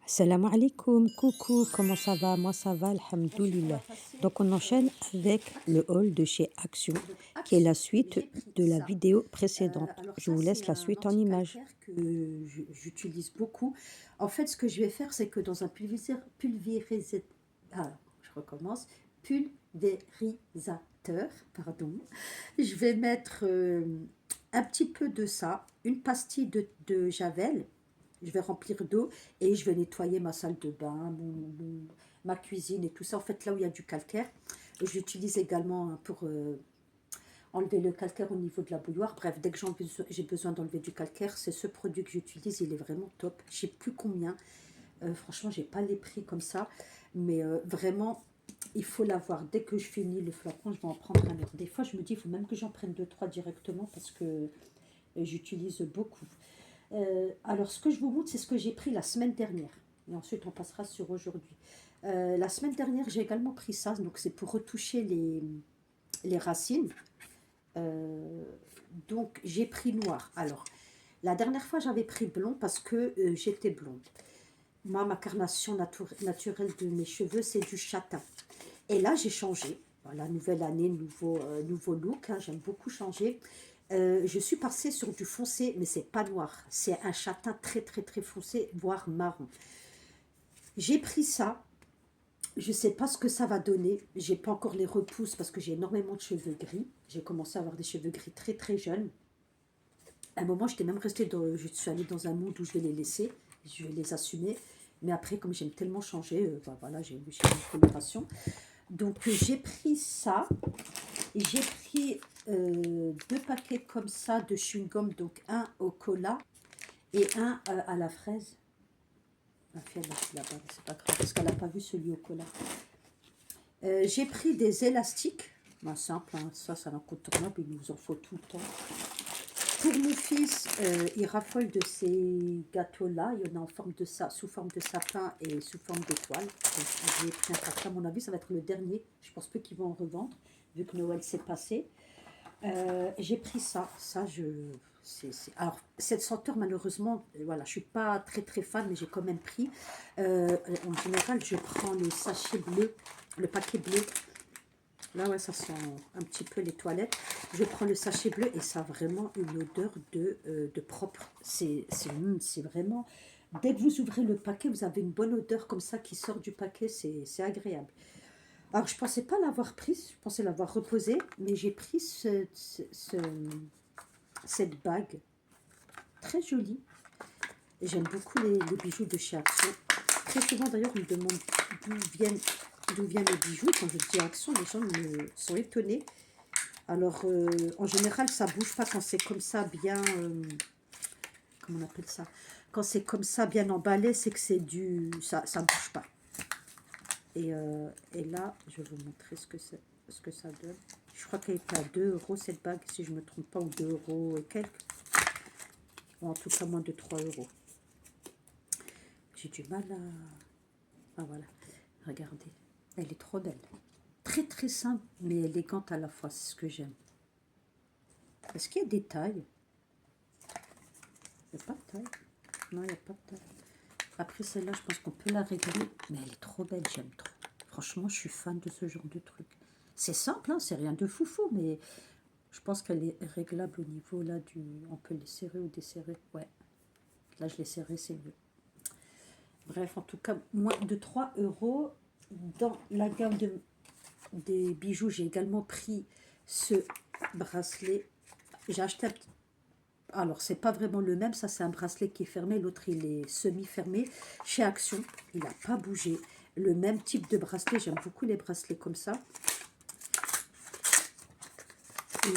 Salam alaikum, coucou, comment ça va? Moi ça va, alhamdoulilah. Donc on enchaîne avec le haul de chez Action, qui est la suite de la vidéo précédente. Alors Je ça, vous laisse c'est la un suite en images. anti-calcaire que j'utilise beaucoup. En fait, ce que je vais faire, c'est que dans un pulvérisateur, je recommence, pulvérisateur, pardon, je vais mettre un petit peu de ça, une pastille de Javel, je vais remplir d'eau et je vais nettoyer ma salle de bain, ma cuisine et tout ça. En fait, là où il y a du calcaire, et je l'utilise également hein, pour enlever le calcaire au niveau de la bouilloire. Bref, dès que j'ai besoin d'enlever du calcaire, c'est ce produit que j'utilise. Il est vraiment top. Je sais plus combien. Franchement, j'ai pas les prix comme ça. Mais vraiment, il faut l'avoir. Dès que je finis le flacon, je vais en prendre un autre. Des fois, je me dis, il faut même que j'en prenne deux, trois directement parce que j'utilise beaucoup. Alors, ce que je vous montre, c'est ce que j'ai pris la semaine dernière. Et ensuite, on passera sur aujourd'hui. La semaine dernière, j'ai également pris ça. Donc, c'est pour retoucher les racines. Euh, donc j'ai pris noir. Alors, la dernière fois j'avais pris blond parce que j'étais blonde. Moi, ma carnation naturelle de mes cheveux, c'est du châtain. Et là, j'ai changé. Voilà, nouvelle année, nouveau look. Hein, j'aime beaucoup changer. Je suis passée sur du foncé, mais c'est pas noir. C'est un châtain très très très foncé, voire marron. J'ai pris ça. Je sais pas ce que ça va donner. J'ai pas encore les repousses parce que j'ai énormément de cheveux gris. J'ai commencé à avoir des cheveux gris très très jeunes. À un moment, j'étais même restée je suis allée dans un monde où je vais les laisser, je vais les assumer. Mais après, comme j'aime tellement changer, bah voilà, j'ai une coloration. Donc, j'ai pris ça. Et j'ai pris deux paquets comme ça de chewing-gum. Donc, un au cola et un à la fraise. Ma fille, elle l'a pris là-bas, mais c'est pas grave, parce qu'elle n'a pas vu celui au cola. J'ai pris des élastiques. Ben, simple, hein, ça l'incontournable, il nous en faut tout le temps. Pour mon fils, il raffole de ces gâteaux-là. Il y en a en forme de ça, sous forme de sapin et sous forme d'étoile. Donc, j'ai pris un paquet. À mon avis, ça va être le dernier. Je pense peu qu'ils vont en revendre, vu que Noël s'est passé. J'ai pris ça. Alors, cette senteur, malheureusement, voilà, je suis pas très très fan, mais j'ai quand même pris. En général, je prends le sachet bleu, le paquet bleu. Là, ouais, ça sent un petit peu les toilettes. Je prends le sachet bleu et ça a vraiment une odeur de propre. C'est vraiment... Dès que vous ouvrez le paquet, vous avez une bonne odeur comme ça qui sort du paquet. C'est agréable. Alors, je ne pensais pas l'avoir pris. Je pensais l'avoir reposé. Mais j'ai pris cette bague. Très jolie. J'aime beaucoup les bijoux de chez Action. Très souvent, d'ailleurs, on me demande d'où viennent les bijoux. Quand je dis Action, les gens sont étonnés. Alors, en général, ça bouge pas quand c'est comme ça, bien... comment on appelle ça? Quand c'est comme ça, bien emballé, c'est que c'est du... Ça bouge pas. Et là, je vais vous montrer ce que ça donne. Je crois qu'elle était à 2 euros cette bague, si je ne me trompe pas, ou 2 euros et quelques. Ou en tout cas, moins de 3 euros. J'ai du mal à... Ah voilà, regardez. Elle est trop belle. Très très simple, mais élégante à la fois, c'est ce que j'aime. Est-ce qu'il y a des tailles? Il n'y a pas de taille. Non, il n'y a pas de taille. Après celle-là, je pense qu'on peut la régler. Mais elle est trop belle, j'aime trop. Franchement, je suis fan de ce genre de truc. C'est simple, hein, c'est rien de foufou, mais je pense qu'elle est réglable au niveau là du... On peut les serrer ou desserrer. Ouais, là je les serré, c'est mieux. Bref, en tout cas, moins de 3 euros. Dans la gamme des bijoux, j'ai également pris ce bracelet. J'ai acheté alors, c'est pas vraiment le même, ça c'est un bracelet qui est fermé, l'autre il est semi-fermé. Chez Action, il n'a pas bougé. Le même type de bracelet, j'aime beaucoup les bracelets comme ça. Et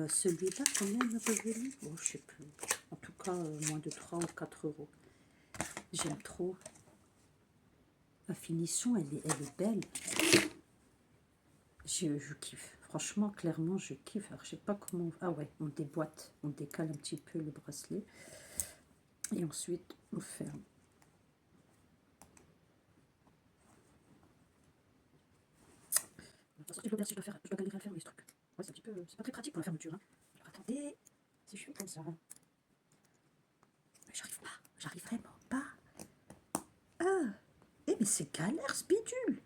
celui-là, combien il m'a revenu? Bon, je sais plus. En tout cas, moins de 3 ou 4 euros. J'aime trop. La finition, elle est belle. Je kiffe. Franchement, clairement, je kiffe. Alors, je sais pas comment... Ah ouais, on déboîte, on décale un petit peu le bracelet. Et ensuite, on ferme. Je dois galérer à le fermer ce truc. Ouais, c'est un petit peu... C'est pas très pratique pour la fermeture. Hein. Alors, attendez, si je fais comme ça... J'arrive pas, j'arrive vraiment pas. c'est galère ce bidule.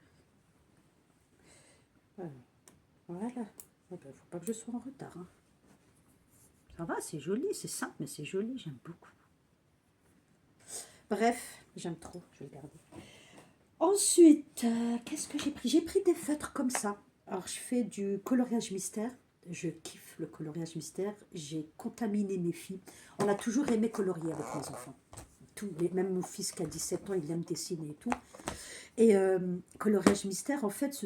Voilà. Faut pas que je sois en retard. Hein. Ça va, c'est joli, c'est simple, mais c'est joli, j'aime beaucoup. Bref, j'aime trop, je vais le garder. Ensuite, qu'est-ce que j'ai pris? J'ai pris des feutres comme ça. Alors, je fais du coloriage mystère. Je kiffe le coloriage mystère. J'ai contaminé mes filles. On a toujours aimé colorier avec mes enfants. Même mon fils qui a 17 ans, il aime dessiner et tout. Et coloriage mystère, en fait,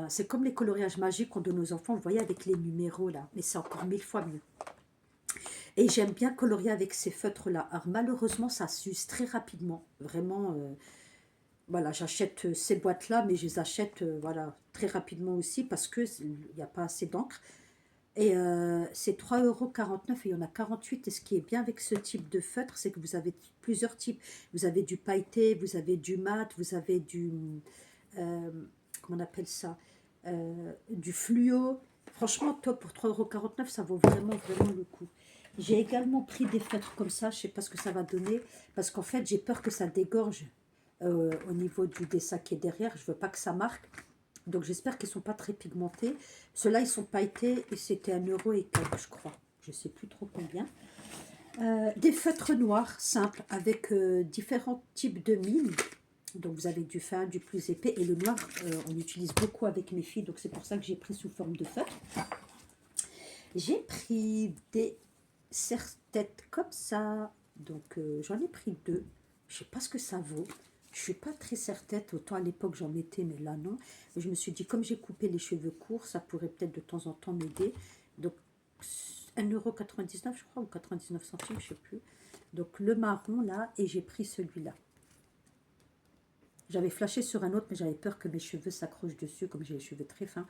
c'est comme les coloriages magiques qu'on donne aux enfants, vous voyez, avec les numéros là. Mais c'est encore 1000 fois mieux. Et j'aime bien colorier avec ces feutres-là. Alors malheureusement, ça s'use très rapidement. Vraiment, voilà, j'achète ces boîtes-là, mais je les achète voilà, très rapidement aussi parce qu'il n'y a pas assez d'encre. Et c'est 3,49 € et il y en a 48. Et ce qui est bien avec ce type de feutre, c'est que vous avez plusieurs types. Vous avez du pailleté, vous avez du mat, vous avez du... comment on appelle ça du fluo. Franchement, top, pour 3,49 €, ça vaut vraiment, vraiment le coup. J'ai également pris des feutres comme ça, je ne sais pas ce que ça va donner, parce qu'en fait, j'ai peur que ça dégorge au niveau du dessin qui est derrière. Je ne veux pas que ça marque. Donc, j'espère qu'ils ne sont pas très pigmentés. Ceux-là, ils sont pailletés et c'était 1 € et quelques, je crois. Je ne sais plus trop combien. Des feutres noirs simples avec différents types de mine. Donc vous avez du fin, du plus épais. Et le noir, on l'utilise beaucoup avec mes filles. Donc c'est pour ça que j'ai pris sous forme de feutre. J'ai pris des serre-têtes comme ça. Donc j'en ai pris 2. Je ne sais pas ce que ça vaut. Je ne suis pas très serre-tête. Autant à l'époque j'en mettais, mais là non. Mais je me suis dit, comme j'ai coupé les cheveux courts, ça pourrait peut-être de temps en temps m'aider. Donc 1,99 € je crois, ou 99 centimes, je ne sais plus. Donc le marron là, et j'ai pris celui-là. J'avais flashé sur un autre, mais j'avais peur que mes cheveux s'accrochent dessus, comme j'ai les cheveux très fins.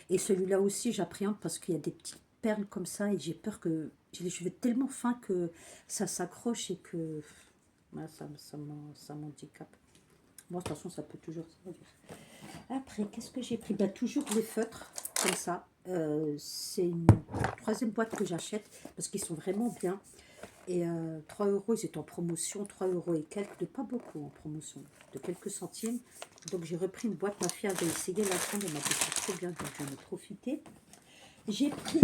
Et celui-là aussi, j'appréhende parce qu'il y a des petites perles comme ça, et j'ai peur que... J'ai les cheveux tellement fins que ça s'accroche et que... Ouais, ça m'handicape. Bon, de toute façon, ça peut toujours servir. Après, qu'est-ce que j'ai pris? Bah, toujours les feutres, comme ça. C'est une troisième boîte que j'achète, parce qu'ils sont vraiment bien. Et 3 €, ils étaient en promotion, 3 € et quelques, de pas beaucoup en promotion, de quelques centimes. Donc j'ai repris une boîte, ma fille avait essayé la grande, elle m'a dit c'est trop bien, donc j'en ai profité. J'ai pris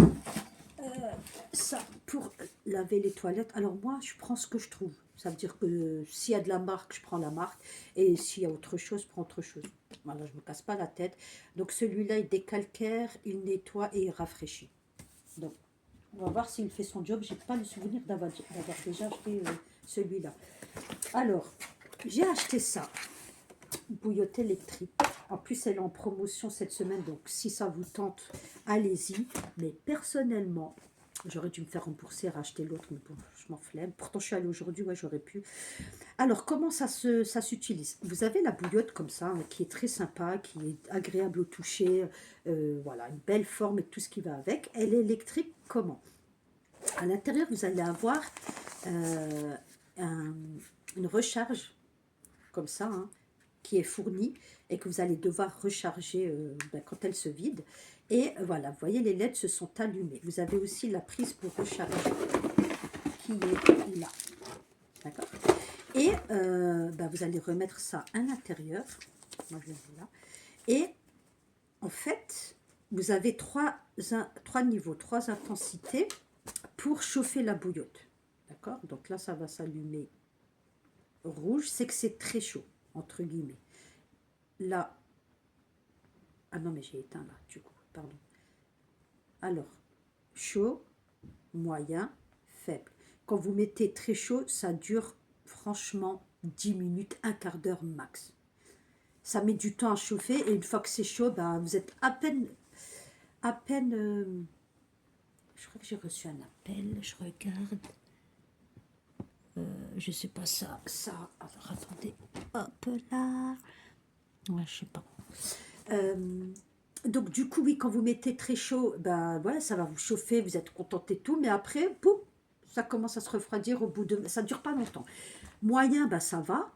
ça pour laver les toilettes. Alors moi, je prends ce que je trouve. Ça veut dire que s'il y a de la marque, je prends la marque. Et s'il y a autre chose, je prends autre chose. Voilà, je ne me casse pas la tête. Donc celui-là, il décalcaire, il nettoie et il rafraîchit. Donc on va voir s'il fait son job. J'ai pas le souvenir d'avoir déjà acheté celui-là. Alors, j'ai acheté ça. Bouillotte électrique. En plus, elle est en promotion cette semaine. Donc, si ça vous tente, allez-y. Mais personnellement, j'aurais dû me faire rembourser, racheter l'autre. Mais bon, je m'en flemme. Pourtant, je suis allée aujourd'hui. Ouais, j'aurais pu. Alors, comment ça s'utilise? Vous avez la bouillotte comme ça, hein, qui est très sympa, qui est agréable au toucher. Voilà, une belle forme et tout ce qui va avec. Elle est électrique comment? À l'intérieur, vous allez avoir une recharge comme ça, hein, qui est fournie et que vous allez devoir recharger quand elle se vide. Et voilà, vous voyez, les LED se sont allumées. Vous avez aussi la prise pour recharger qui est là. D'accord? Et vous allez remettre ça à l'intérieur. Moi, je vais là. Et en fait, vous avez trois niveaux, 3 intensités pour chauffer la bouillotte. D'accord? Donc là, ça va s'allumer rouge. C'est que c'est très chaud, entre guillemets. Là, ah non, mais j'ai éteint là, du coup, pardon. Alors, chaud, moyen, faible. Quand vous mettez très chaud, ça dure franchement 10 minutes, un quart d'heure max. Ça met du temps à chauffer et une fois que c'est chaud, vous êtes à peine... je crois que j'ai reçu un appel, je regarde. Je sais pas ça. Alors attendez, hop là. Ouais, je sais pas. Donc du coup, oui, quand vous mettez très chaud, voilà, ça va vous chauffer, vous êtes contenté de tout, mais après, pouf, ça commence à se refroidir au bout de... Ça dure pas longtemps. Moyen, ça va.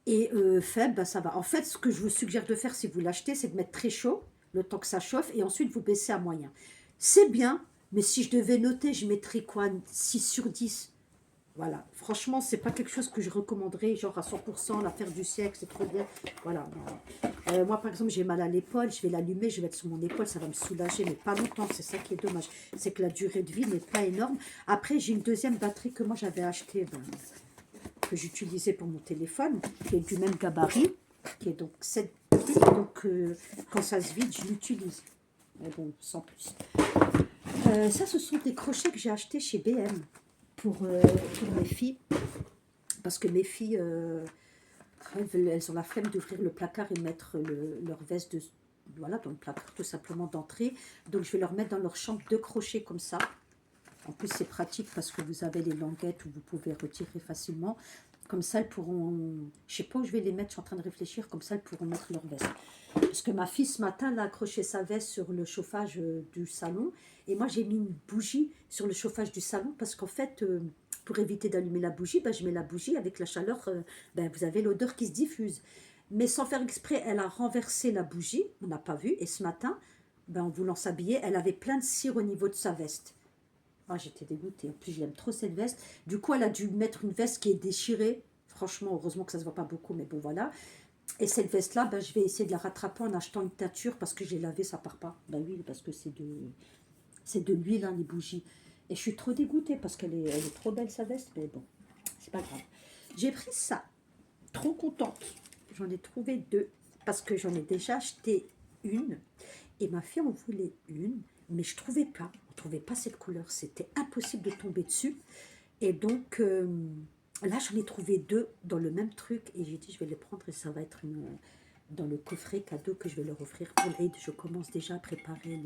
Et faible, ça va. En fait, ce que je vous suggère de faire si vous l'achetez, c'est de mettre très chaud, le temps que ça chauffe, et ensuite vous baissez à moyen. C'est bien, mais si je devais noter, je mettrais quoi, 6 sur 10. Voilà, franchement, c'est pas quelque chose que je recommanderais, genre à 100%, l'affaire du siècle, c'est trop bien. Voilà, non. Moi, par exemple, j'ai mal à l'épaule, je vais l'allumer, je vais mettre sur mon épaule, ça va me soulager, mais pas longtemps, c'est ça qui est dommage. C'est que la durée de vie n'est pas énorme. Après, j'ai une deuxième batterie que moi j'avais achetée, ben, que j'utilisais pour mon téléphone, qui est du même gabarit, qui est donc 7 donc quand ça se vide, je l'utilise. Mais bon, sans plus. Ça, ce sont des crochets que j'ai achetés chez BM pour mes filles. Parce que mes filles, elles ont la flemme d'ouvrir le placard et mettre leur veste voilà, dans le placard tout simplement d'entrée. Donc je vais leur mettre dans leur chambre 2 crochets comme ça. En plus c'est pratique parce que vous avez les languettes où vous pouvez retirer facilement. Comme ça elles pourront, je sais pas où je vais les mettre, je suis en train de réfléchir, comme ça elles pourront mettre leur veste. Parce que ma fille ce matin, elle a accroché sa veste sur le chauffage du salon. Et moi j'ai mis une bougie sur le chauffage du salon parce qu'en fait, pour éviter d'allumer la bougie, ben, je mets la bougie avec la chaleur, ben, vous avez l'odeur qui se diffuse. Mais sans faire exprès, elle a renversé la bougie, on n'a pas vu. Et ce matin, ben, en voulant s'habiller, elle avait plein de cire au niveau de sa veste. Ah, j'étais dégoûtée. En plus, je l'aime trop cette veste. Du coup, elle a dû mettre une veste qui est déchirée. Franchement, heureusement que ça ne se voit pas beaucoup, mais bon, voilà. Et cette veste-là, ben, je vais essayer de la rattraper en achetant une teinture parce que j'ai lavé, ça part pas. Ben oui, parce que c'est de l'huile, hein, les bougies. Et je suis trop dégoûtée parce elle est trop belle, sa veste. Mais bon, c'est pas grave. J'ai pris ça. Trop contente. J'en ai trouvé 2 parce que j'en ai déjà acheté une. Et ma fille en voulait une, mais je trouvais pas. On trouvait pas cette couleur. C'était impossible de tomber dessus. Et donc, là, j'en ai trouvé 2 dans le même truc. Et j'ai dit, je vais les prendre et ça va être dans le coffret cadeau que je vais leur offrir pour l'Aïd. Je commence déjà à préparer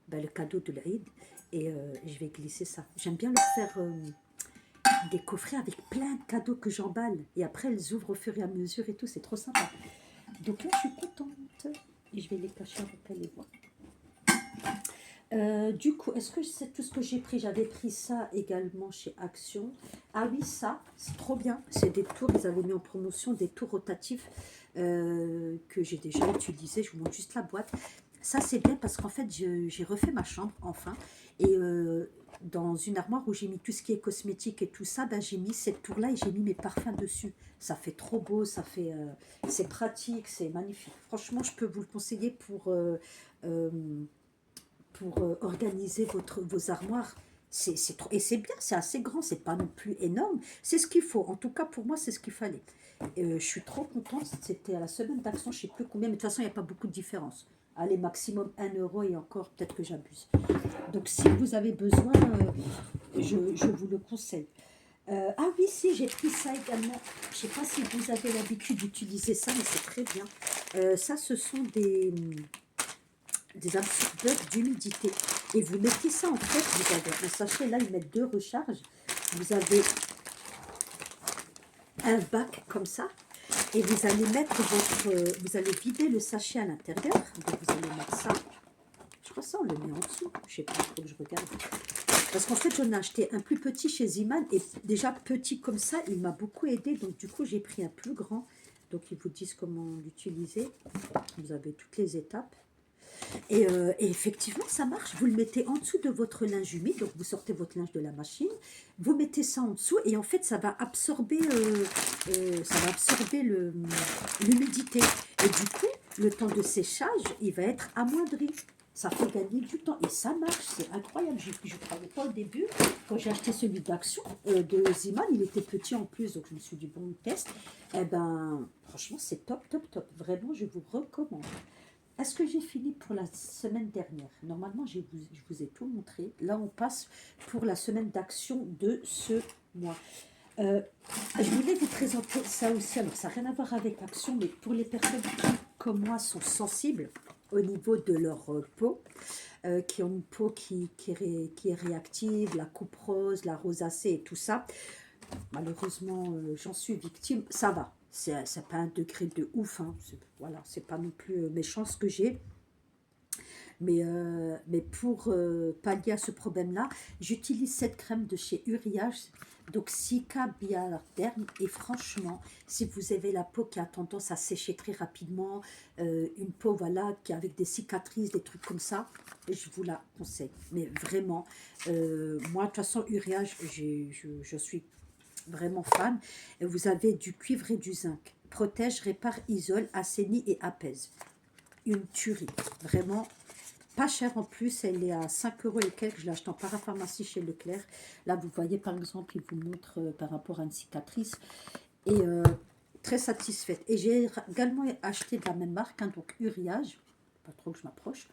ben, le cadeau de l'Aïd. Et je vais glisser ça. J'aime bien leur faire des coffrets avec plein de cadeaux que j'emballe. Et après, elles ouvrent au fur et à mesure et tout. C'est trop sympa. Donc là, je suis contente. Et je vais les cacher avant qu'elles les voient. Du coup, est-ce que c'est tout ce que j'ai pris? J'avais pris ça également chez Action. Ah oui, ça, c'est trop bien. C'est des tours, ils avaient mis en promotion des tours rotatifs que j'ai déjà utilisés. Je vous montre juste la boîte. Ça, c'est bien parce qu'en fait, j'ai refait ma chambre, enfin. Et dans une armoire où j'ai mis tout ce qui est cosmétique et tout ça, ben, j'ai mis cette tour-là et j'ai mis mes parfums dessus. Ça fait trop beau, c'est pratique, c'est magnifique. Franchement, je peux vous le conseiller euh, pour organiser vos armoires. Et c'est bien, c'est assez grand, c'est pas non plus énorme. C'est ce qu'il faut. En tout cas, pour moi, c'est ce qu'il fallait. Je suis trop contente. C'était à la semaine d'action, je sais plus combien, mais de toute façon, il n'y a pas beaucoup de différence. Allez, maximum 1 € et encore, peut-être que j'abuse. Donc, si vous avez besoin, je vous le conseille. Ah oui, si, j'ai pris ça également. Je ne sais pas si vous avez l'habitude d'utiliser ça, mais c'est très bien. Ça, ce sont des absorbeurs d'humidité. Et vous mettez ça en fait, vous avez un sachet, là ils mettent 2 recharges. Vous avez un bac comme ça. Et vous allez mettre vous allez vider le sachet à l'intérieur. Donc vous allez mettre ça. Je crois que ça on le met en dessous. Je sais pas, il faut que je regarde. Parce qu'en fait j'en ai acheté un plus petit chez Ziman. Et déjà petit comme ça, il m'a beaucoup aidé. Donc du coup j'ai pris un plus grand. Donc ils vous disent comment l'utiliser. Vous avez toutes les étapes. Et effectivement, ça marche. Vous le mettez en dessous de votre linge humide, donc vous sortez votre linge de la machine, vous mettez ça en dessous, et en fait, ça va absorber, l'humidité. Et du coup, le temps de séchage, il va être amoindri. Ça fait gagner du temps. Et ça marche, c'est incroyable. Je ne croyais pas au début. Quand j'ai acheté celui d'Action, de Ziman, il était petit en plus, donc je me suis dit, bon, test. Eh ben, franchement, c'est top, top, top. Vraiment, je vous recommande. Est-ce que j'ai fini pour la semaine dernière? Normalement, je vous ai tout montré. Là, on passe pour la semaine d'action de ce mois. Euh, je voulais vous présenter ça aussi. Alors, ça n'a rien à voir avec action, mais pour les personnes qui, comme moi, sont sensibles au niveau de leur peau, qui ont une peau qui est réactive, la coupe rose, la rosacée et tout ça, malheureusement, j'en suis victime. Ça va. C'est pas un degré de ouf. Hein. Voilà, c'est pas non plus méchant ce que j'ai. Mais pour pallier à ce problème-là, j'utilise cette crème de chez Uriage, donc Cica Biaderm. Et franchement, si vous avez la peau qui a tendance à sécher très rapidement, une peau voilà, qui avec des cicatrices, des trucs comme ça, je vous la conseille. Mais vraiment, moi, de toute façon, Uriage, je suis vraiment fan. Et vous avez du cuivre et du zinc. Protège, répare, isole, assainit et apaise. Une tuerie. Vraiment pas cher en plus. Elle est à 5 euros et quelques. Je l'ai acheté en parapharmacie chez Leclerc. Là, vous voyez par exemple, il vous montre par rapport à une cicatrice. Et très satisfaite. Et j'ai également acheté de la même marque, hein, donc Uriage. Pas trop que je m'approche.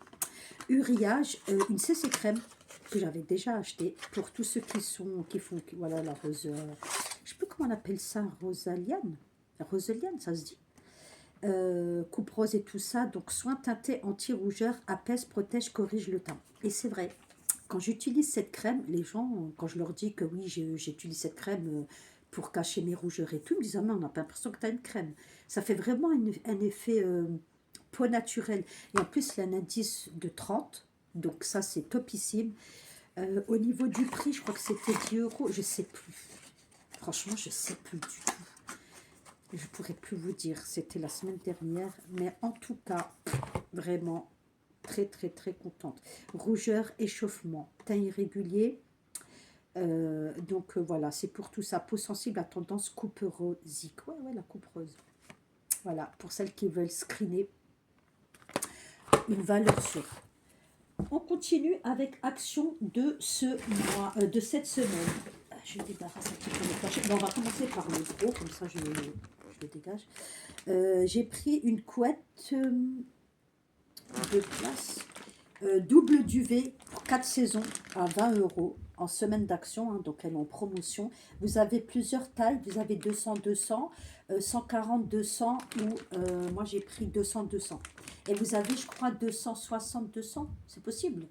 Uriage, une CC crème que j'avais déjà acheté pour tous ceux qui font voilà la rose, je sais plus comment on appelle ça, rosaliane, roseliane ça se dit, coupe rose et tout ça, donc soin teinté anti-rougeur, apaise, protège, corrige le teint. Et c'est vrai, quand j'utilise cette crème, les gens, quand je leur dis que oui, j'utilise cette crème pour cacher mes rougeurs et tout, ils me disent, ah mais on n'a pas l'impression que tu as une crème. Ça fait vraiment un effet peau naturelle. Et en plus, il y a un indice de 30, donc ça c'est topissime. Au niveau du prix, je crois que c'était 10 euros, je sais plus. Franchement, je sais plus du tout. Je pourrais plus vous dire, c'était la semaine dernière, mais en tout cas, vraiment très très très contente. Rougeur, échauffement, teint irrégulier. Donc voilà, c'est pour tout ça. Peau sensible à tendance coupe rosique. Ouais, ouais, la coupe rose. Voilà, pour celles qui veulent screener, une valeur sûre. On continue avec action de ce mois, de cette semaine. Je débarrasse un petit peu les pochettes. Bon, on va commencer par le gros, comme ça je le dégage. J'ai pris une couette de place, double duvet pour 4 saisons à 20 euros en semaine d'action, hein, donc elle est en promotion. Vous avez plusieurs tailles, vous avez 200-200, 140-200 ou moi j'ai pris 200-200. Et vous avez, je crois, 260-200, c'est possible.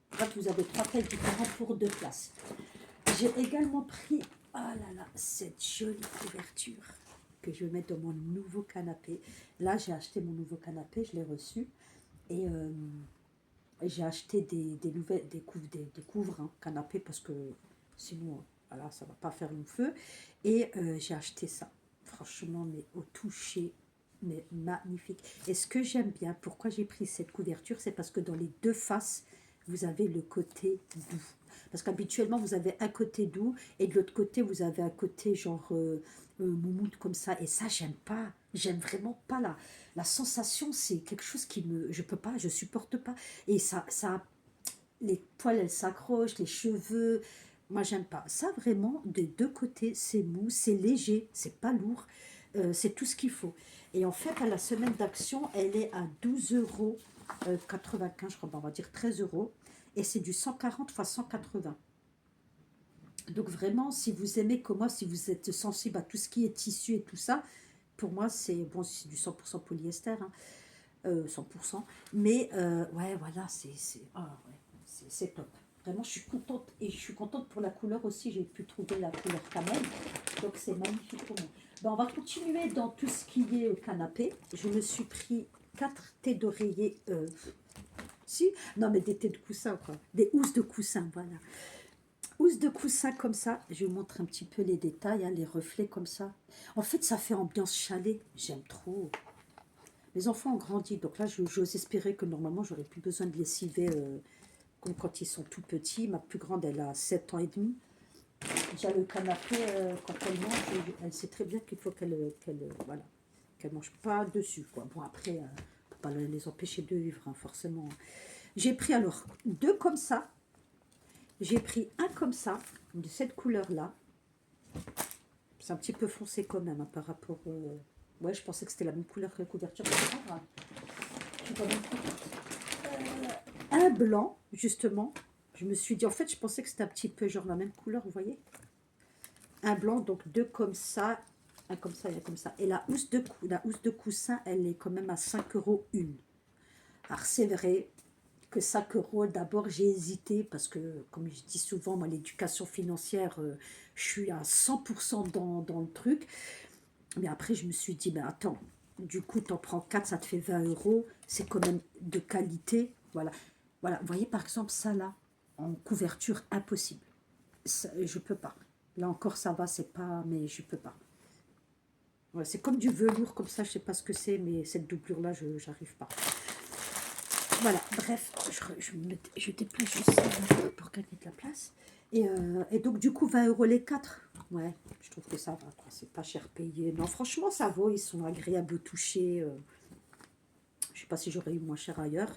Bref, vous avez 3 tailles différentes pour 2 places. J'ai également pris, oh là là, cette jolie couverture que je vais mettre dans mon nouveau canapé. Là, j'ai acheté mon nouveau canapé, je l'ai reçu. Et j'ai acheté des couvres hein, canapé parce que sinon, voilà, ça ne va pas faire long feu. Et j'ai acheté ça. Franchement, mais au toucher, mais magnifique. Et ce que j'aime bien, pourquoi j'ai pris cette couverture, c'est parce que dans les deux faces, vous avez le côté doux. Parce qu'habituellement, vous avez un côté doux et de l'autre côté, vous avez un côté genre moumoute comme ça. Et ça, j'aime pas. J'aime vraiment pas la sensation. C'est quelque chose qui me... Je peux pas, je supporte pas. Et ça les poils, elles s'accrochent, les cheveux. Moi, j'aime pas. Ça, vraiment, des deux côtés, c'est mou, c'est léger, c'est pas lourd. C'est tout ce qu'il faut. Et en fait, à la semaine d'action, elle est à 12 € 95, je crois, on va dire 13 euros. Et c'est du 140 x 180. Donc vraiment, si vous aimez comme moi, si vous êtes sensible à tout ce qui est tissu et tout ça, pour moi, c'est bon, c'est du 100% polyester, hein, 100%. Mais ouais, voilà, ah, ouais, c'est top. Vraiment, je suis contente. Et je suis contente pour la couleur aussi. J'ai pu trouver la couleur camel. Donc, c'est magnifique pour moi. Ben, on va continuer dans tout ce qui est canapé. Je me suis pris 4 thés d'oreiller. Si, non, mais des thés de coussin, quoi. Des housses de coussin, voilà. Housses de coussin comme ça. Je vous montre un petit peu les détails, hein, les reflets comme ça. En fait, ça fait ambiance chalet. J'aime trop. Les enfants ont grandi, donc là, j'ose espérer que normalement, j'aurais plus besoin de lessiver comme quand ils sont tout petits. Ma plus grande, elle a 7 ans et demi. Déjà, le canapé, quand elle mange, elle sait très bien qu'il faut voilà, qu'elle mange pas dessus, quoi. Bon, après, ne peut pas les empêcher de vivre, hein, forcément. J'ai pris alors 2 comme ça. J'ai pris un comme ça, de cette couleur-là. C'est un petit peu foncé quand même, hein, par rapport... Ouais, je pensais que c'était la même couleur que la couverture, mais c'est pas grave. Je suis quand même contente. Un blanc, justement. Je me suis dit, en fait, je pensais que c'était un petit peu genre la même couleur, vous voyez. Un blanc, donc 2 comme ça, un comme ça et un comme ça. Et la housse de coussin, elle est quand même à 5 € une. Alors, c'est vrai que 5 €, d'abord, j'ai hésité parce que, comme je dis souvent, moi, l'éducation financière, je suis à 100% dans le truc. Mais après, je me suis dit, ben attends, du coup, tu en prends 4, ça te fait 20 €. C'est quand même de qualité. Voilà. Voilà. Vous voyez, par exemple, ça là, en couverture, impossible. Ça, je peux pas. Là encore, ça va, c'est pas, mais je peux pas. Ouais, c'est comme du velours, comme ça, je sais pas ce que c'est, mais cette doublure-là, je n'arrive pas. Voilà, bref, je déplace juste ça pour gagner de la place. Et donc, du coup, 20 € les 4. Ouais, je trouve que ça va, quoi. C'est pas cher payé. Non, franchement, ça vaut. Ils sont agréables au toucher. Je sais pas si j'aurais eu moins cher ailleurs.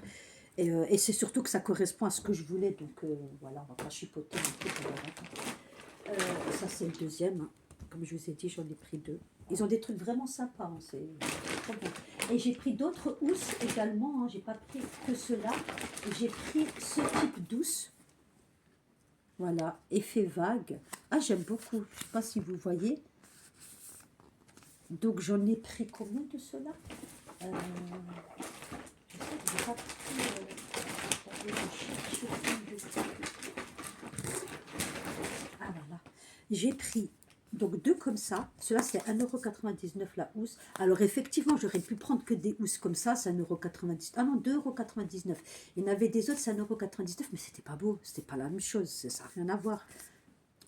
Et c'est surtout que ça correspond à ce que je voulais. Donc voilà, on va pas chipoter non plus, on verra. Ça, c'est le deuxième, hein. Comme je vous ai dit, j'en ai pris deux. Ils ont des trucs vraiment sympas, hein, c'est trop bien. Et j'ai pris d'autres housses également, hein. J'ai pas pris que ceux-là. J'ai pris ce type d'housse. Voilà, effet vague. Ah, j'aime beaucoup. Je sais pas si vous voyez. Donc, j'en ai pris combien de ceux-là? Je sais que j'ai pas pris. Attendez, je cherche. Ah voilà. J'ai pris donc deux comme ça. Cela c'est 1,99 € la housse. Alors effectivement, j'aurais pu prendre que des housses comme ça, c'est 1,99 €. Ah non, 2,99 €. Il y en avait des autres, c'est 1,99 €, mais c'était pas beau, c'était pas la même chose, ça n'a rien à voir.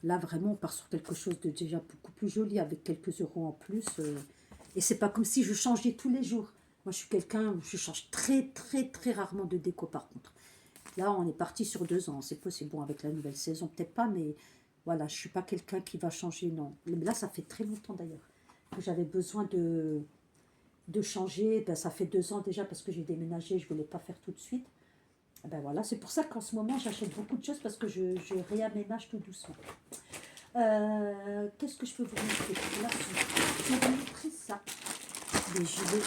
Là vraiment, on part sur quelque chose de déjà beaucoup plus joli avec quelques euros en plus. Et c'est pas comme si je changeais tous les jours. Moi, je suis quelqu'un, je change très très très rarement de déco par contre. Là, on est parti sur 2 ans. C'est possible. Bon, avec la nouvelle saison, peut-être pas, mais voilà, je ne suis pas quelqu'un qui va changer, non. Mais là, ça fait très longtemps d'ailleurs que j'avais besoin de changer. Ben, ça fait 2 ans déjà parce que j'ai déménagé, je ne voulais pas faire tout de suite. Ben voilà, c'est pour ça qu'en ce moment, j'achète beaucoup de choses parce que je réaménage tout doucement. Qu'est-ce que je peux vous montrer là? Je vais vous montrer ça, des gilets.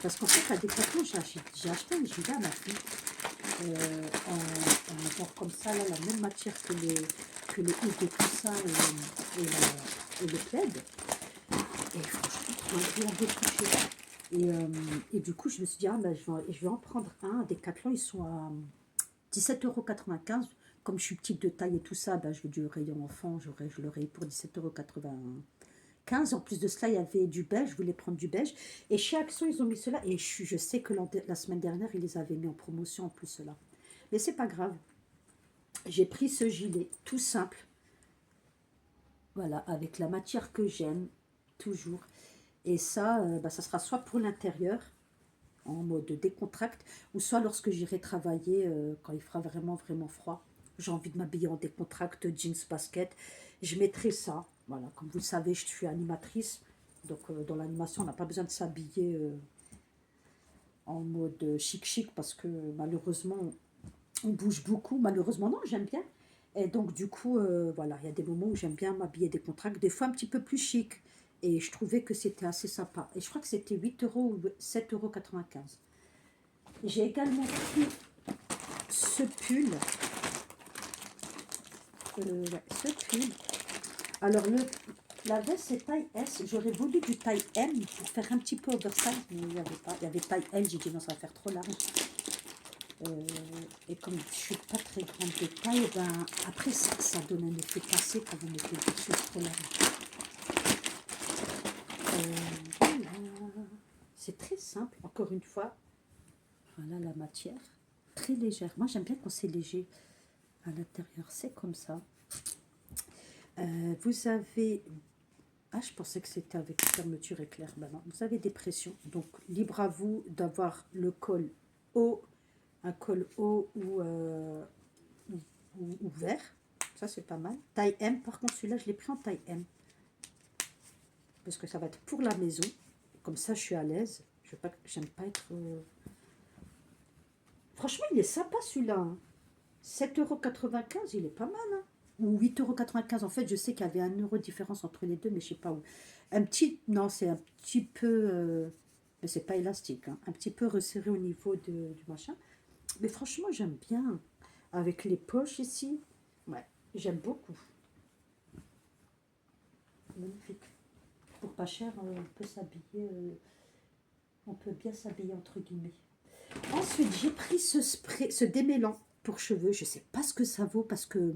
Parce qu'en fait, à Decathlon, j'ai acheté un gilet à ma fille. En genre comme ça, là, la même matière que les housses de coussin et le plaid. Et franchement, je l'ai touché. Et du coup, je me suis dit, ah, ben, je vais en prendre un. À Decathlon, ils sont à 17,95 €. Comme je suis petite de taille et tout ça, ben, je veux du rayon enfant, je l'aurais eu pour 17,95 €. En plus de cela, il y avait du beige, je voulais prendre du beige. Et chez Action, ils ont mis cela. Et je sais que la semaine dernière, ils les avaient mis en promotion en plus cela. Mais c'est pas grave. J'ai pris ce gilet tout simple. Voilà, avec la matière que j'aime, toujours. Et ça, bah, ça sera soit pour l'intérieur, en mode décontracte, ou soit lorsque j'irai travailler, quand il fera vraiment, vraiment froid. J'ai envie de m'habiller en décontracte, jeans, basket. Je mettrai ça. Voilà, comme vous le savez, je suis animatrice. Donc, dans l'animation, on n'a pas besoin de s'habiller en mode chic-chic parce que malheureusement, on bouge beaucoup. Malheureusement, non, j'aime bien. Et donc, du coup, voilà, il y a des moments où j'aime bien m'habiller des contracts, des fois un petit peu plus chic. Et je trouvais que c'était assez sympa. Et je crois que c'était 8 € ou 7,95 €. J'ai également pris ce pull. Ouais, ce pull. Alors, la veste, c'est taille S. J'aurais voulu du taille M pour faire un petit peu oversize, mais il n'y avait pas. Il y avait taille L. J'ai dit non, ça va faire trop large. Et comme je ne suis pas très grande de taille, ben, après ça donne un effet cassé quand vous mettez des choses trop larges. Voilà. C'est très simple, encore une fois. Voilà la matière, très légère. Moi j'aime bien quand c'est léger à l'intérieur, c'est comme ça. Vous avez... Ah, je pensais que c'était avec fermeture éclair. Ben non, vous avez des pressions. Donc libre à vous d'avoir le col haut, un col haut ou vert. Ça, c'est pas mal. Taille M. Par contre, celui-là, je l'ai pris en taille M. Parce que ça va être pour la maison. Comme ça, je suis à l'aise. J'aime pas être... Franchement, il est sympa, celui-là. Hein. 7,95 €, il est pas mal. Hein. Ou 8,95 €. En fait, je sais qu'il y avait 1 € de différence entre les deux, mais je sais pas où. Un petit... Non, c'est un petit peu... mais c'est pas élastique. Hein. Un petit peu resserré au niveau du machin. Mais franchement, j'aime bien. Avec les poches ici. Ouais, j'aime beaucoup. Magnifique. Pour pas cher, on peut s'habiller, on peut bien s'habiller entre guillemets. Ensuite, j'ai pris ce spray, ce démêlant pour cheveux. Je sais pas ce que ça vaut parce que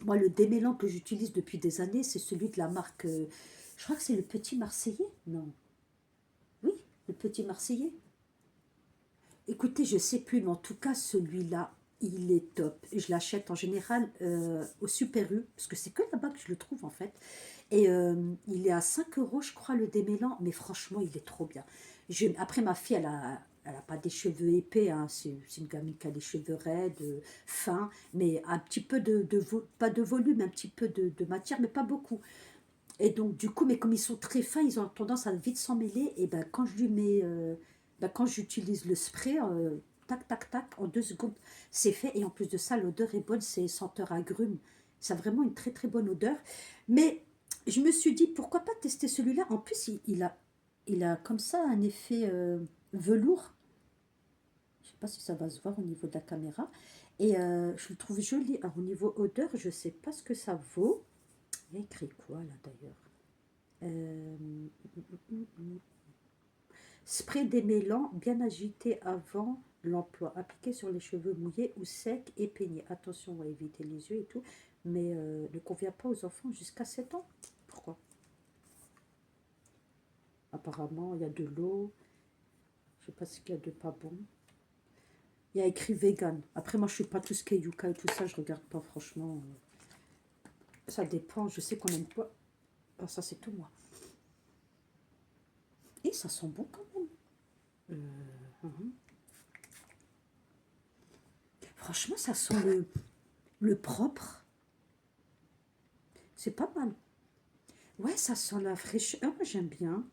moi, le démêlant que j'utilise depuis des années, c'est celui de la marque. Je crois que c'est le Petit Marseillais. Non. Oui, le Petit Marseillais. Écoutez, je sais plus, mais en tout cas, celui-là, il est top. Je l'achète en général au Super U, parce que c'est que là-bas que je le trouve en fait. Et il est à 5 € je crois, le démêlant, mais franchement, il est trop bien. Après, ma fille, elle n'a pas des cheveux épais, hein, c'est une gamine qui a des cheveux raides, fins, mais un petit peu pas de volume, un petit peu de matière, mais pas beaucoup. Et donc, du coup, mais comme ils sont très fins, ils ont tendance à vite s'emmêler. Et ben, quand je lui mets, quand j'utilise le spray, tac, tac, tac, en 2 secondes, c'est fait. Et en plus de ça, l'odeur est bonne, c'est senteur agrumes. Ça a vraiment une très, très bonne odeur. Mais je me suis dit, pourquoi pas tester celui-là. En plus, il a comme ça un effet velours. Je sais pas si ça va se voir au niveau de la caméra. Et je le trouve joli. Alors, au niveau odeur, je sais pas ce que ça vaut. Il y a écrit quoi là d'ailleurs? Euh, Spray démêlant bien agité avant l'emploi. Appliqué sur les cheveux mouillés ou secs et peignés. Attention à éviter les yeux et tout. Mais ne convient pas aux enfants jusqu'à 7 ans. Pourquoi? Apparemment, il y a de l'eau. Je sais pas ce qu'il y a de pas bon. Il y a écrit vegan. Après, moi, je suis pas tout ce qui est yucca et tout ça. Je regarde pas, franchement. Ça dépend. Je sais qu'on aime pas. Ah, ça, c'est tout, moi. Et ça sent bon quand même. Mhm. Franchement, ça sent le propre. C'est pas mal. Ouais, ça sent la fraîcheur. Moi, j'aime bien.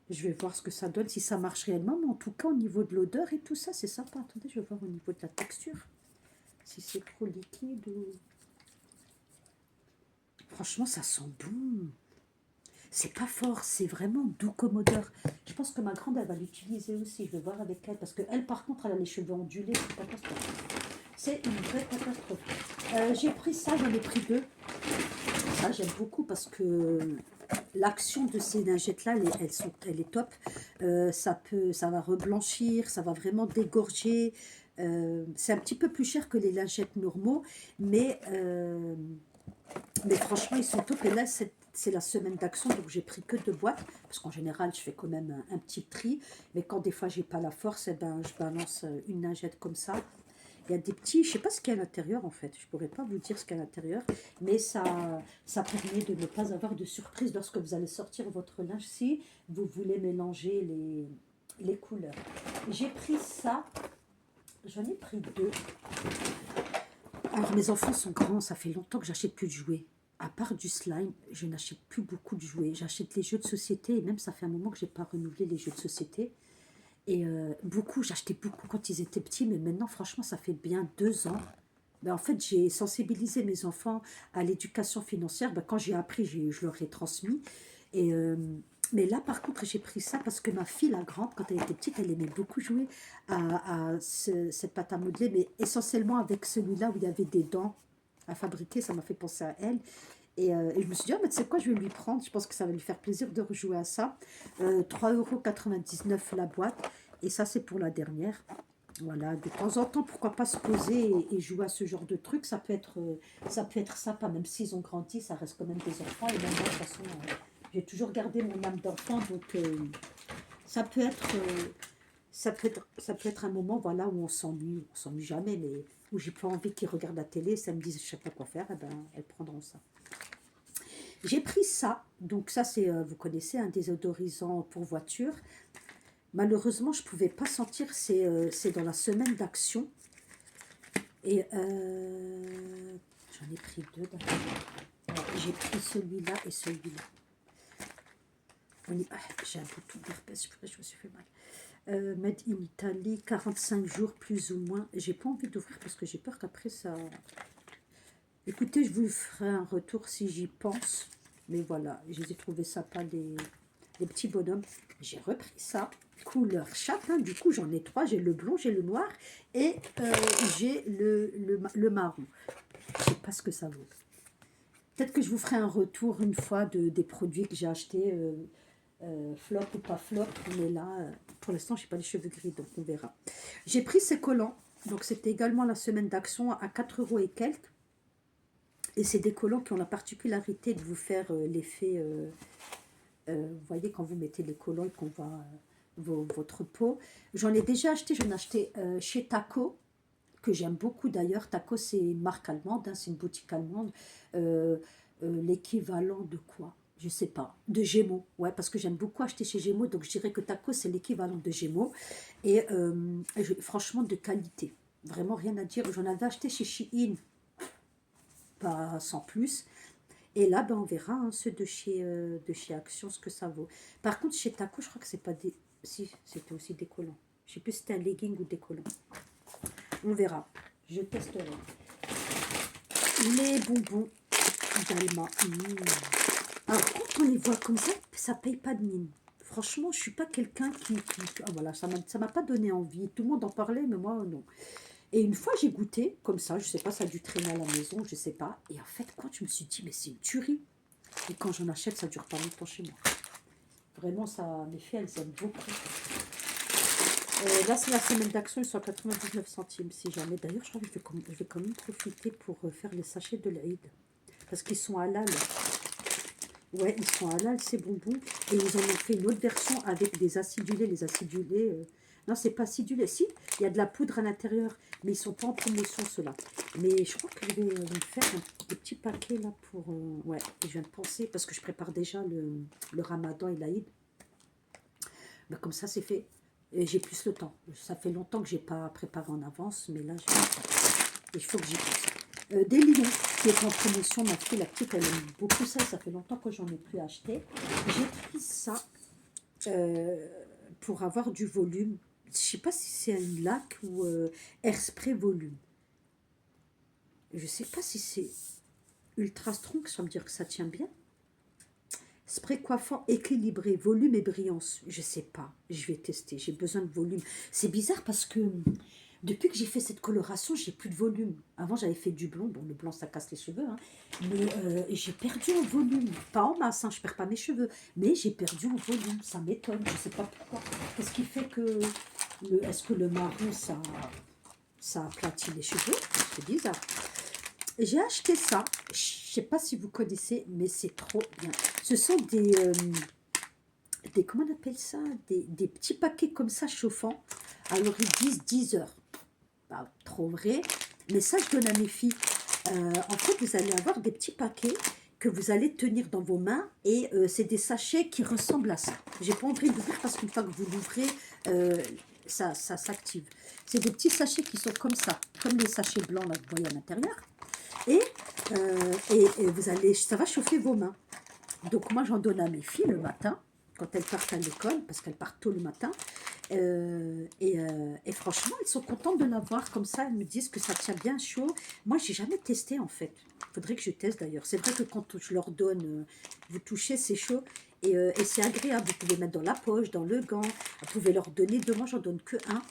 Je vais voir ce que ça donne, si ça marche réellement. Mais en tout cas, au niveau de l'odeur et tout ça, c'est sympa. Attendez, je vais voir au niveau de la texture. Si c'est trop liquide ou... Franchement, ça sent bon. C'est pas fort, c'est vraiment doux comme odeur. Je pense que ma grande, elle va l'utiliser aussi. Je vais voir avec elle. Parce qu'elle, par contre, elle a les cheveux ondulés. C'est catastrophique. C'est une vraie catastrophe. J'ai pris ça, j'en ai pris 2. Ça, j'aime beaucoup parce que l'action de ces lingettes-là, elle est top. Ça va reblanchir, ça va vraiment dégorger. C'est un petit peu plus cher que les lingettes normaux, mais franchement, ils sont top. Et là, c'est la semaine d'action, donc j'ai pris que 2 boîtes, parce qu'en général, je fais quand même un petit tri. Mais quand des fois, j'ai pas la force, eh ben, je balance une lingette comme ça. Il y a des petits, je sais pas ce qu'il y a à l'intérieur en fait, je pourrais pas vous dire ce qu'il y a à l'intérieur, mais ça permet de ne pas avoir de surprise lorsque vous allez sortir votre linge si vous voulez mélanger les couleurs. J'ai pris ça, j'en ai pris 2. Alors mes enfants sont grands, ça fait longtemps que j'achète plus de jouets. À part du slime, je n'achète plus beaucoup de jouets. J'achète les jeux de société et même ça fait un moment que j'ai pas renouvelé les jeux de société. Et j'achetais beaucoup quand ils étaient petits, mais maintenant, franchement, ça fait bien 2 ans. Ben, en fait, j'ai sensibilisé mes enfants à l'éducation financière. Ben, quand j'ai appris, je leur ai transmis. Et, mais là, par contre, j'ai pris ça parce que ma fille, la grande, quand elle était petite, elle aimait beaucoup jouer à cette pâte à modeler, mais essentiellement avec celui-là où il y avait des dents à fabriquer. Ça m'a fait penser à elle. Et je me suis dit, oh, mais tu sais quoi, je vais lui prendre. Je pense que ça va lui faire plaisir de rejouer à ça. 3,99 € la boîte. Et ça, c'est pour la dernière. Voilà, de temps en temps, pourquoi pas se poser et jouer à ce genre de truc. Ça peut être sympa, même s'ils ont grandi, ça reste quand même des enfants. Et même moi, de toute façon, j'ai toujours gardé mon âme d'enfant. Donc, ça peut être, ça peut être un moment voilà, où on s'ennuie jamais, mais où j'ai pas envie qu'ils regardent la télé, ça me disent je sais pas quoi faire, et ben elles prendront ça. J'ai pris ça, donc ça c'est, vous connaissez, un désodorisant pour voiture. Malheureusement, je ne pouvais pas sentir, c'est dans la semaine d'action. Et j'en ai pris 2 d'accord. J'ai pris celui-là et celui-là. J'ai un bouton d'herpès, je me suis fait mal. Made in Italy, 45 jours plus ou moins. J'ai pas envie d'ouvrir parce que j'ai peur qu'après ça... Écoutez, je vous ferai un retour si j'y pense. Mais voilà, je les ai trouvés sympas, les petits bonhommes. J'ai repris ça, couleur chacun. Du coup, j'en ai 3. J'ai le blond, j'ai le noir et j'ai le marron. Je ne sais pas ce que ça vaut. Peut-être que je vous ferai un retour une fois des produits que j'ai achetés, flop ou pas flop. Mais là, pour l'instant, je n'ai pas les cheveux gris, donc on verra. J'ai pris ces collants. Donc, c'était également la semaine d'action à 4 € et quelques. Et c'est des collants qui ont la particularité de vous faire l'effet, vous voyez, quand vous mettez les collants et qu'on voit votre peau. J'en ai déjà acheté, j'en ai acheté chez Taco, que j'aime beaucoup d'ailleurs. Taco, c'est une marque allemande, hein, c'est une boutique allemande. L'équivalent de quoi? je sais pas, de Gémeaux, ouais, parce que j'aime beaucoup acheter chez Gémeaux, donc je dirais que Taco, c'est l'équivalent de Gémeaux, et franchement, de qualité, vraiment rien à dire, j'en avais acheté chez Shein, pas sans plus, et là, ben, on verra hein, ceux de chez Action, ce que ça vaut. Par contre, chez Taco, je crois que c'est pas des... Si, c'était aussi décollant. Je sais plus si c'était un legging ou décollant. On verra. Je testerai. Les bonbons d'Alma. Alors, quand on les voit comme ça paye pas de mine. Franchement, je suis pas quelqu'un ah, voilà, ça m'a pas donné envie. Tout le monde en parlait, mais moi, non. Et une fois, j'ai goûté, comme ça, je sais pas, ça a dû traîner à la maison, je sais pas. Et en fait, quand je me suis dit, mais c'est une tuerie. Et quand j'en achète, ça dure pas longtemps chez moi. Vraiment, ça, mes filles, elles aiment beaucoup. Là, c'est la semaine d'action, ils sont à 99 centimes, si jamais. D'ailleurs, je crois que je vais quand même profiter pour faire les sachets de l'Aïd. Parce qu'ils sont halal. Ouais, ils sont halal, ces bonbons. Et ils en ont fait une autre version avec des acidulés. Les acidulés... Non, c'est pas acidulé. Si, il y a de la poudre à l'intérieur. Mais ils sont pas en promotion, ceux-là. Mais je crois que je vais me faire des petits paquets, là, pour... ouais, je viens de penser, parce que je prépare déjà le ramadan et l'Aïd. Ben, comme ça, c'est fait. Et j'ai plus le temps. Ça fait longtemps que j'ai pas préparé en avance, mais là, il faut que j'y pense. Des lions qui est en promotion, ma fille, la petite, elle aime beaucoup ça. Ça fait longtemps que j'en ai plus acheté. J'ai pris ça pour avoir du volume. Je sais pas si c'est un lac ou Airspray volume. Je sais pas si c'est ultra strong, ça veut dire que ça tient bien. Spray coiffant équilibré, volume et brillance. Je sais pas, je vais tester, j'ai besoin de volume. C'est bizarre parce que depuis que j'ai fait cette coloration, j'ai plus de volume. Avant, j'avais fait du blond. Bon, le blanc, ça casse les cheveux. Hein. Mais j'ai perdu en volume. Pas en masse, hein, je perds pas mes cheveux. Mais j'ai perdu en volume. Ça m'étonne, je sais pas pourquoi. Qu'est-ce qui fait que... Est-ce que le marron, ça aplatit les cheveux? C'est bizarre. J'ai acheté ça. Je sais pas si vous connaissez, mais c'est trop bien. Ce sont comment on appelle ça, des petits paquets comme ça chauffants. Alors ils disent 10 heures. Pas trop vrai. Mais ça, je donne à mes filles. En fait, vous allez avoir des petits paquets que vous allez tenir dans vos mains. Et c'est des sachets qui ressemblent à ça. J'ai pas envie d'ouvrir parce qu'une fois que vous l'ouvrez, ça s'active. C'est des petits sachets qui sont comme ça. Comme les sachets blancs là, que vous voyez à l'intérieur. Et, vous allez, ça va chauffer vos mains. Donc moi, j'en donne à mes filles le matin, quand elles partent à l'école, parce qu'elles partent tôt le matin. Et franchement, elles sont contentes de l'avoir comme ça. Elles me disent que ça tient bien chaud. Moi, j'ai jamais testé en fait. Il faudrait que je teste d'ailleurs. C'est vrai que quand je leur donne, vous touchez, c'est chaud. Et c'est agréable. Vous pouvez mettre dans la poche, dans le gant. Vous pouvez leur donner deux. Moi, j'en donne que un.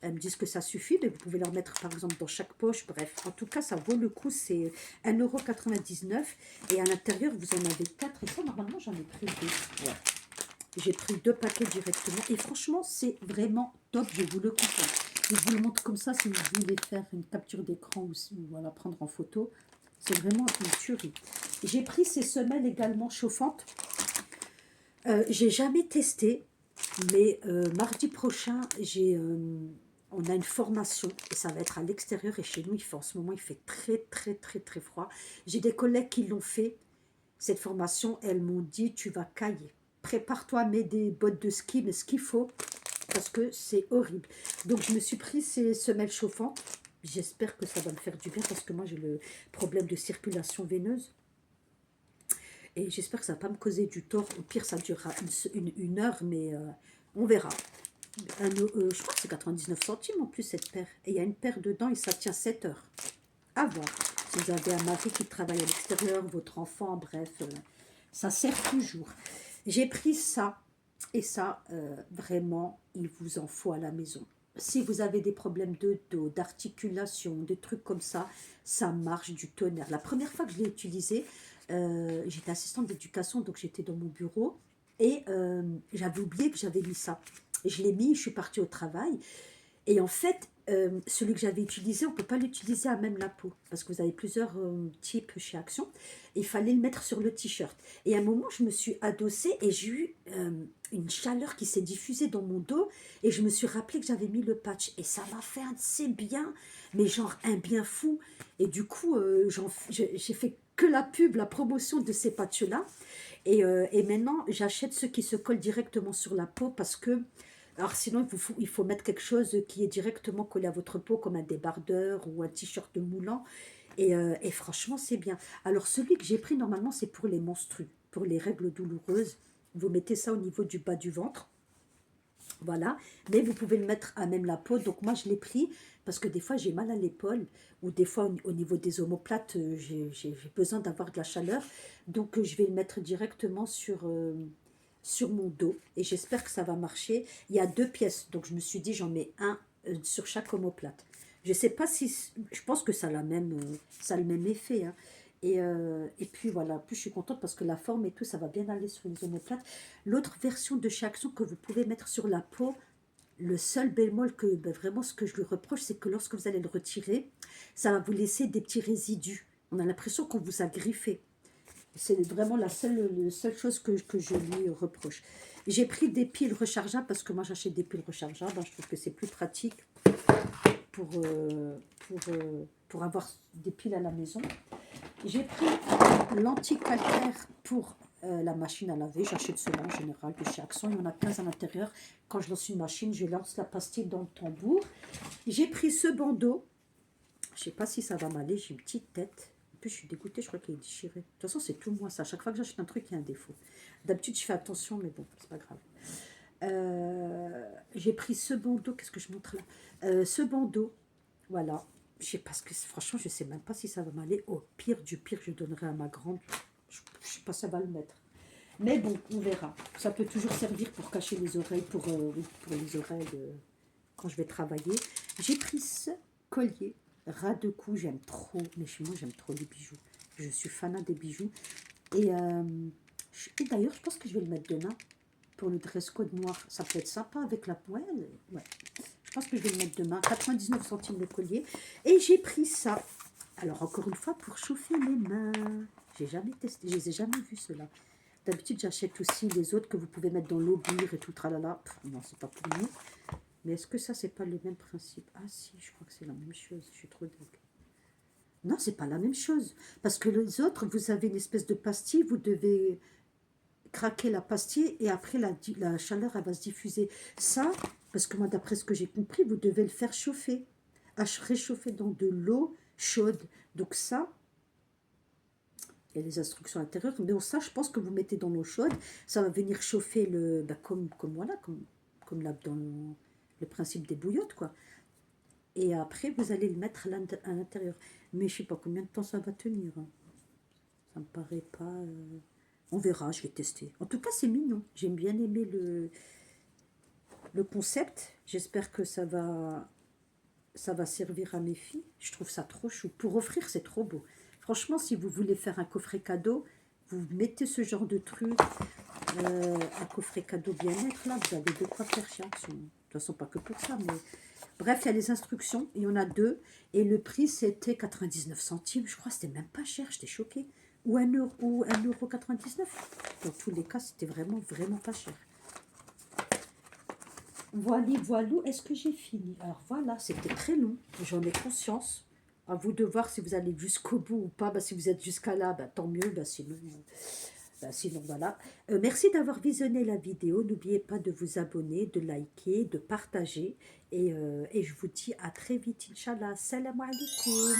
Elles me disent que ça suffit, mais vous pouvez leur mettre par exemple dans chaque poche. Bref, en tout cas, ça vaut le coup. C'est 1,99 € et à l'intérieur, vous en avez 4. Et ça, normalement, j'en ai pris 2. Ouais. J'ai pris 2 paquets directement. Et franchement, c'est vraiment top. Je vous le conseille. Je vous le montre comme ça si vous voulez faire une capture d'écran ou voilà, prendre en photo. C'est vraiment une tuerie. J'ai pris ces semelles également chauffantes. J'ai jamais testé, mais mardi prochain, on a une formation et ça va être à l'extérieur et chez nous, en ce moment, il fait très, très, très, très froid. J'ai des collègues qui l'ont fait, cette formation, elles m'ont dit, tu vas cailler. Prépare-toi, mets des bottes de ski, mais ce qu'il faut, parce que c'est horrible. Donc, je me suis pris ces semelles chauffantes. J'espère que ça va me faire du bien parce que moi, j'ai le problème de circulation veineuse. Et j'espère que ça ne va pas me causer du tort. Au pire, ça durera une heure, mais on verra. Je crois que c'est 99 centimes en plus cette paire. Et il y a une paire dedans et ça tient 7 heures. À voir. Si vous avez un mari qui travaille à l'extérieur, votre enfant, bref, ça sert toujours. J'ai pris ça. Et ça, vraiment, il vous en faut à la maison. Si vous avez des problèmes de dos, d'articulation, des trucs comme ça marche du tonnerre. La première fois que je l'ai utilisé, j'étais assistante d'éducation, donc j'étais dans mon bureau et j'avais oublié que j'avais mis ça. Et je l'ai mis, je suis partie au travail. Et en fait, celui que j'avais utilisé, on ne peut pas l'utiliser à même la peau, parce que vous avez plusieurs types chez Action. Il fallait le mettre sur le t-shirt. Et à un moment, je me suis adossée et j'ai eu une chaleur qui s'est diffusée dans mon dos. Et je me suis rappelé que j'avais mis le patch. Et ça m'a fait un de ces biens, mais genre un bien fou. Et du coup, j'ai fait que la pub, la promotion de ces patchs-là. Et maintenant, j'achète ceux qui se collent directement sur la peau parce que, alors sinon, il faut mettre quelque chose qui est directement collé à votre peau, comme un débardeur ou un t-shirt moulant. Et franchement, c'est bien. Alors, celui que j'ai pris, normalement, c'est pour les menstrues, pour les règles douloureuses. Vous mettez ça au niveau du bas du ventre. Voilà, mais vous pouvez le mettre à même la peau. Donc moi, je l'ai pris parce que des fois, j'ai mal à l'épaule ou des fois, au niveau des omoplates, j'ai besoin d'avoir de la chaleur. Donc, je vais le mettre directement sur mon dos et j'espère que ça va marcher. Il y a 2 pièces, donc je me suis dit, j'en mets un sur chaque omoplate. Je sais pas si... Je pense que ça a le même effet, hein. Et puis voilà, plus je suis contente parce que la forme et tout, ça va bien aller sur les omoplates. L'autre version de chez Action que vous pouvez mettre sur la peau, le seul bémol que, ben vraiment ce que je lui reproche, c'est que lorsque vous allez le retirer, ça va vous laisser des petits résidus. On a l'impression qu'on vous a griffé. C'est vraiment la seule chose que je lui reproche. J'ai pris des piles rechargeables parce que moi j'achète des piles rechargeables, hein. Je trouve que c'est plus pratique pour, pour avoir des piles à la maison. J'ai pris l'anti-calcaire pour la machine à laver. J'achète cela en général de chez Action. Il y en a 15 à l'intérieur. Quand je lance une machine, je lance la pastille dans le tambour. J'ai pris ce bandeau. Je ne sais pas si ça va m'aller. J'ai une petite tête. En plus, je suis dégoûtée. Je crois qu'il est déchiré. De toute façon, c'est tout moi ça. À chaque fois que j'achète un truc, il y a un défaut. D'habitude, je fais attention, mais bon, c'est pas grave. J'ai pris ce bandeau. Qu'est-ce que je montre là? Ce bandeau. Voilà. Je sais pas ce que franchement, je sais même pas si ça va m'aller. Au pire du pire, je donnerai à ma grande. Je sais pas si ça va le mettre. Mais bon, on verra. Ça peut toujours servir pour cacher les oreilles, oui, pour les oreilles quand je vais travailler. J'ai pris ce collier ras de cou. J'aime trop, mais chez moi, j'aime trop les bijoux. Je suis fanat des bijoux. Et d'ailleurs, je pense que je vais le mettre demain pour le dress code noir. Ça peut être sympa avec la poêle. Ouais. Je pense que je vais le mettre demain. 99 centimes le collier. Et j'ai pris ça. Alors, encore une fois, pour chauffer les mains. J'ai jamais testé. Je les ai jamais vus, ceux-là. D'habitude, j'achète aussi les autres que vous pouvez mettre dans l'eau, bouillir et tout, tralala. Non, c'est pas pour nous. Mais est-ce que ça, c'est pas le même principe? Ah si, je crois que c'est la même chose. Je suis trop dingue. Non, c'est pas la même chose. Parce que les autres, vous avez une espèce de pastille, vous devez craquer la pastille et après la chaleur, elle va se diffuser. Ça, parce que moi, d'après ce que j'ai compris, vous devez le faire chauffer. Réchauffer dans de l'eau chaude. Donc ça, il y a les instructions intérieures. Mais ça, je pense que vous mettez dans l'eau chaude, ça va venir chauffer comme là, dans le principe des bouillottes, quoi. Et après, vous allez le mettre à l'intérieur. Mais je sais pas combien de temps ça va tenir, hein. Ça me paraît pas... On verra, je vais tester. En tout cas, c'est mignon. J'aime bien aimer le concept. J'espère que ça va servir à mes filles. Je trouve ça trop chou. Pour offrir, c'est trop beau. Franchement, si vous voulez faire un coffret cadeau, vous mettez ce genre de truc, un coffret cadeau bien-être, là, vous avez de quoi faire chez Action. De toute façon, pas que pour ça, mais... Bref, il y a les instructions, il y en a 2, et le prix, c'était 99 centimes. Je crois que c'était même pas cher, j'étais choquée. Ou 1,99 €. Dans tous les cas, c'était vraiment, vraiment pas cher. Voilà, est-ce que j'ai fini? Alors voilà, c'était très long, j'en ai conscience. À vous de voir si vous allez jusqu'au bout ou pas. Bah, si vous êtes jusqu'à là, bah, tant mieux. Sinon, voilà. Merci d'avoir visionné la vidéo. N'oubliez pas de vous abonner, de liker, de partager. Et je vous dis à très vite, Inch'Allah. Salam alaikum.